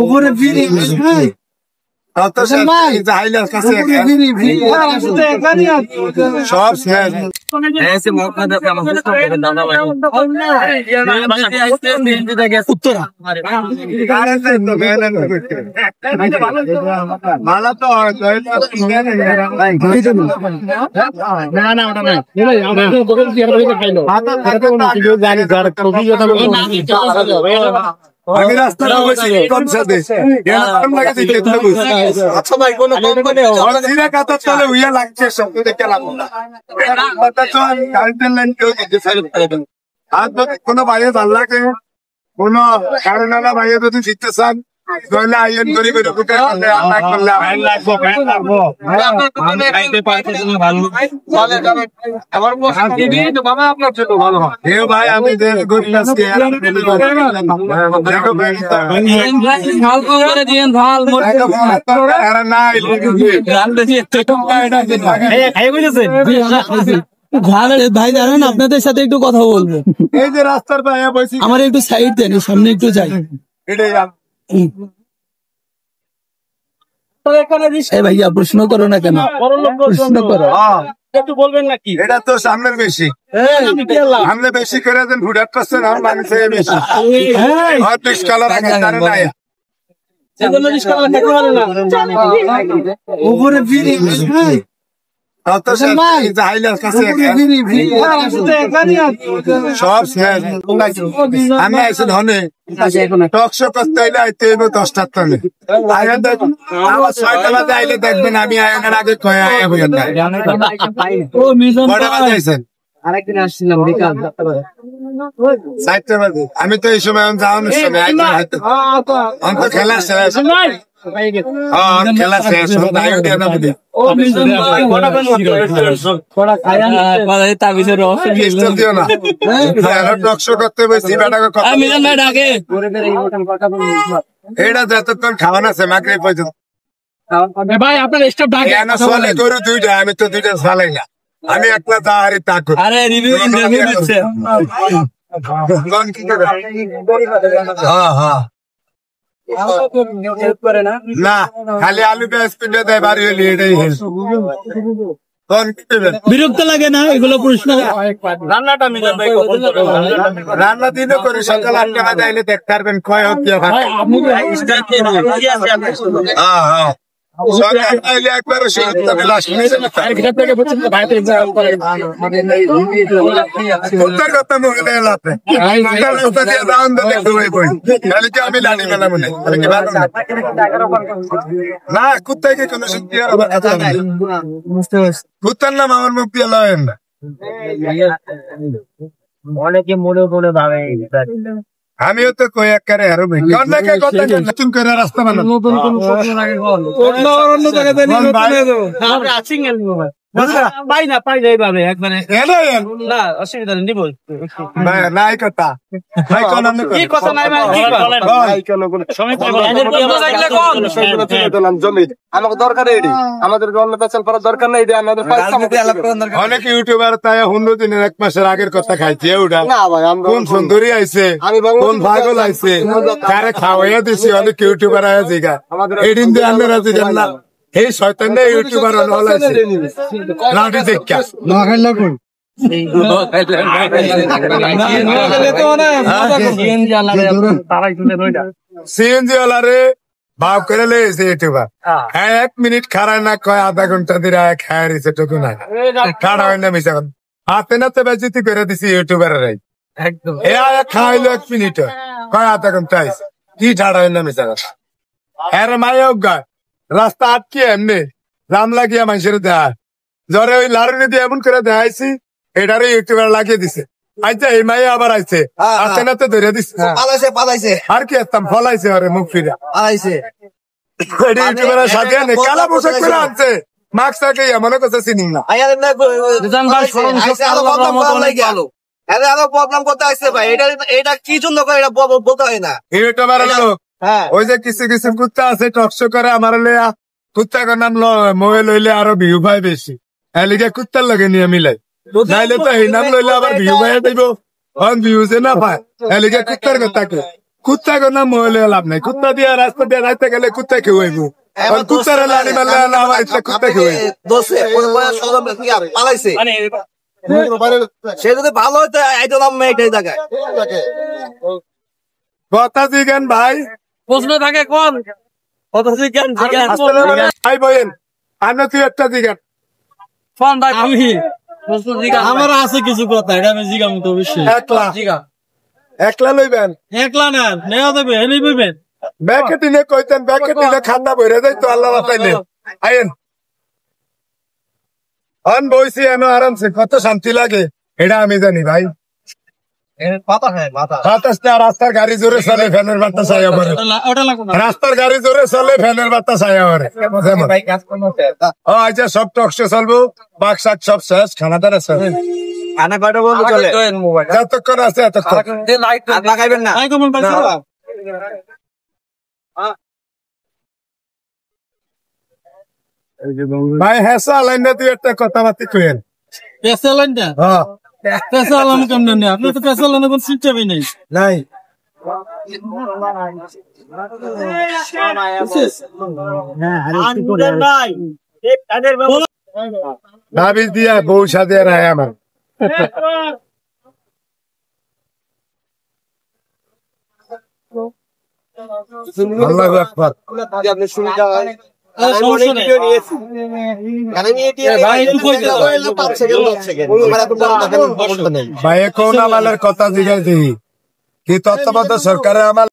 উপরে ফিরি সব মালা তো আমি রাস্তায় কম সাথে আচ্ছা ভাই কোন কাতার চলে উইয়া লাগছে সব আর যদি কোনো বাইরে ভাল লাগে কোন কারণে বাইরে যদি জিততে চান তাহলে আইন করি ভাই আমি ভাই জানেন আপনাদের সাথে একটু কথা বলবো। এই যে রাস্তার বাইরে বসে আমার একটু সাইড দেন, সামনে একটু যাই। ভাইয়া প্রশ্ন করো না কেন? প্রশ্ন করো, একটু বলবেন নাকি? এটা তো সামনের বেশি, সামনে বেশি করে দেন। ভোটার পাচ্ছেন আর মানুষের বেশি উপরে ফিরি সব আমি আইসি ধনে টকশো করতে আইলে আইতে 10টার তলে আবার 6টা বাজে আইলে দেখবেন আমি আয়নের আগে কয়া আইসেন আরেকদিন আসছিলাম বিকাল 4টা বাজে। আমি তো এই সময় যাওয়ানোর সময় অন্ত খেলা শেষ, খেলা শেষ টকশো করতে বসি এটা যতক্ষণ খাওয়ানো আছে মাকড়ি পর্যন্ত ভাই আপনার স্টাফ ডাকে চলে গরু 2টা, আমি তো 2টা চালাই না, আমি একলা তাহারি তা করি। না খালি আলু পেঁয়াজ পিঠে দেয় বাড়ি হলি এটাই বিরক্ত লাগে না এগুলো প্রশ্ন? রান্নাটা রান্না দিনও করি, সকাল 8টা বাজে আইলে দেখতে পারবেন ক্ষয় হচ্ছে। না কুত্তাকে কোনো শক্তি কুত্তার নাম আমার মুখ দিয়ে লয়েন না। অনেকে মনে মনে ভাবে আমিও তো কই একারে আরো নতুন করে রাস্তা বানাবো, নতুন কোন অন্য জায়গায় পাই না এইভাবে একবারে না অসুবিধা নেই নিব নাই কথা কি কথা নাই জমি আমাকে দরকার আমাদের দরকার নেই। অনেক ইউটিউবার তাই 15 দিনের 1 মাসের আগের কথা খাইছে ওটা কোন সুন্দরী আইছে কোন পাগল আইছে কারে খাওয়াইয়া দিছি। অনেক ইউটিউবার আয়া জিগা এদিন দিয়ে আপনারা জিগান না এই শয়তান ইউটিউবার লাঠি দেখা সিএনজি ওয়ালারে ভাব করে লেগেছে ইউটিউবার। 1 মিনিট খাড়া না কয় আধা ঘন্টা ধরে খায় রয়েছে টুকু না খাড়া হয় না মিশা হাতে নাতে বেজিতি করে দিছি ইউটিউবারের একদম খাওয়াইলো 1 মিনিট কয় আধা ঘন্টা আইসে কি ঠাড়া হয় না মিশা কথা। হ্যাঁ মায়া গায় রাস্তা আটকে এমনি রাম লাগিয়া মানুষের দেয় জ্বরে ওই লাড়ুনি দিয়ে এমন করে দেখাইছি এটারও ইউটিউবার লাগিয়ে দিছে। আচ্ছা এই মাইয়া আবার আইছে হাতে নাতে ধরে দিচ্ছে আর কি একদম ফলাইছে আরে মুখ ফিরা ইউটিউবার সাজিয়ে নে কালা পোশাক করে আনছে মাস্ক থাকে মনে করছে চিনি না প্রবলেম করতে আসছে ভাই। এটা কি জন্য করে এটা বলতে হয় না। ইউটিউবার ওই যে কিছু কিছু কুত্তা আছে টকশো করে আমার লেয়া কুত্তার নাম মোবাইল লইলে আরো ভিউ পায় বেশি এলিগে কুত্তার লগে নিয়ে মিলাই নাইলে তো এই নাম লইলে আবার ভিউ পাইয়া দিব অন ভিউজে না পায় এলিগে কুত্তার কথা কে কুত্তা কো না মহলে লাভ নাই কুত্তা দিয়া রাস্তা দিয়ে রাইতে গেলে কুত্তা খেয়ে হইব আর কুত্তার লানি মারলে না আমার ইচ্ছা কুত্তা খেয়ে হইব দোষে কোন বয়স পালাইছে সে যদি ভালো হইতো আইতো নাম এটাই জায়গায় কথা জিগান ভাই প্রশ্ন থাকে কোন কত জিজ্ঞান ভাই বলেন আনো তুই একটা জিগান ফোন ভাই আমি প্রশ্ন জিজ্ঞান আমার আছে কিছু কথা এটা আমি জিজ্ঞাম তো অবশ্যই একলা জিজ্ঞা একলা লইবেন একলা না নেওয়া দেবে এনে বইবেন ব্যাকেটিনে কইতেন ব্যাকেটিনে খান্না বইরে যাই তো আল্লাহ বাতাইলে আইন অন বইছি এনো আরামসে কত শান্তি লাগে এটা আমি জানি ভাই পাতা হ্যাঁ মাথা বাতাসটা রাস্তার গাড়ি জোরে চলে ফ্যানের বাতাস আয়া পরে ওটা লাগবে না রাস্তার গাড়ি জোরে চলে ফ্যানের বাতাস আয়া পরে ও আচ্ছা সব টকশো চলবো বাক শাক সব শেষ খানা দানা শেষ আনা কয়টা বন্ধু চলে যতক্ষণ আছে এতক্ষণ আর লাগাইবেন না আই কমন পাইছো ভাই হেসা লাইনে তুই একটা কথাবার্তা কইেন পেসা লাইনটা হ্যাঁ পেসা লাইন কেমনে নেই আপনি তো পেসা লাইনে কোন সিস্টেমই নেই নাই দাবি দিয়া বউ সাথে রায় আমার আল্লাহু আকবার আপনি সুবিধা হয় সমস্যা নেই ভাই কোন আমাদের কথা জিগাই দিই কি তত্ত্বাবধায়ক সরকারে আমার